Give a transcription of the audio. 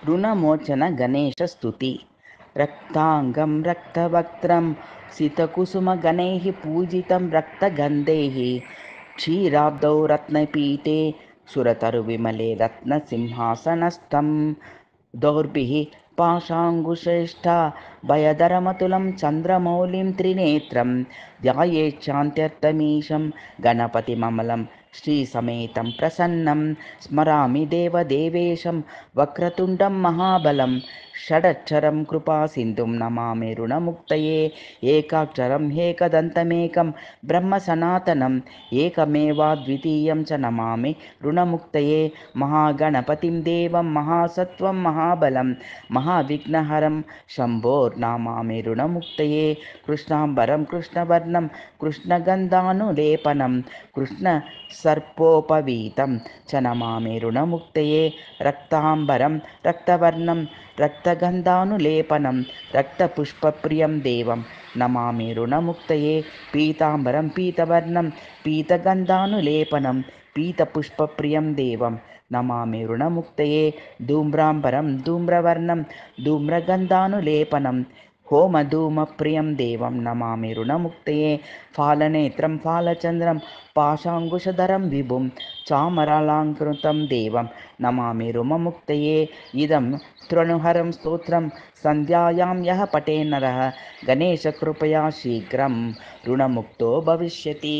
ऋणमोचन गणेशस्तुति। रक्ताङ्गं रक्तवक्त्रं सितकुसुमगणैः पूजितं रक्तगन्धैः क्षीराब्धौ रत्नपीठे सुरतरुविमले रत्नसिंहासनस्थं दौर्भिः पाशाङ्कुशेष्टा भयधरमतुलं चन्द्रमौलिं त्रिनेत्रं ध्यायेच्छान्त्यर्थमीशं गणपतिममलं श्रीसमेतं प्रसन्नं स्मरामि देवदेवेशं वक्रतुण्डं महाबलं षडक्षरं कृपासिन्धुं नमामि ऋणमुक्तये एकाक्षरम् एकदन्तमेकं ब्रह्मसनातनम् एकमेवाद्वितीयं च नमामि ऋणमुक्तये महागणपतिं देवं महासत्त्वं महाबलं महाविघ्नहरं शम्भोर्नमामि ऋणमुक्तये कृष्णाम्बरं कृष्णवर्णं कृष्णगन्धानुलेपनं कृष्णसर्पोपवीतं च नमामि ऋणमुक्तये रक्ताम्बरं रक्तवर्णं रक्तगन्धानुलेपनं रक्तपुष्पप्रियं देवं नमामि ऋणमुक्तये पीताम्बरं पीतवर्णं पीतगन्धानुलेपनं पीतपुष्पप्रियं देवं नमामि ऋणमुक्तये धूम्राम्बरं धूम्रवर्णं धूम्रगन्धानुलेपनं होमधूमप्रियं देवं नमामि ऋणमुक्तये फालनेत्रं फालचन्द्रं पाशाङ्कुशधरं विभुं चामरालङ्कृतं देवं नमामि ऋणमुक्तये इदं तृणुहरं स्तोत्रं सन्ध्यायां यः पठे नरः गणेशकृपया शीघ्रं ऋणमुक्तो भविष्यति।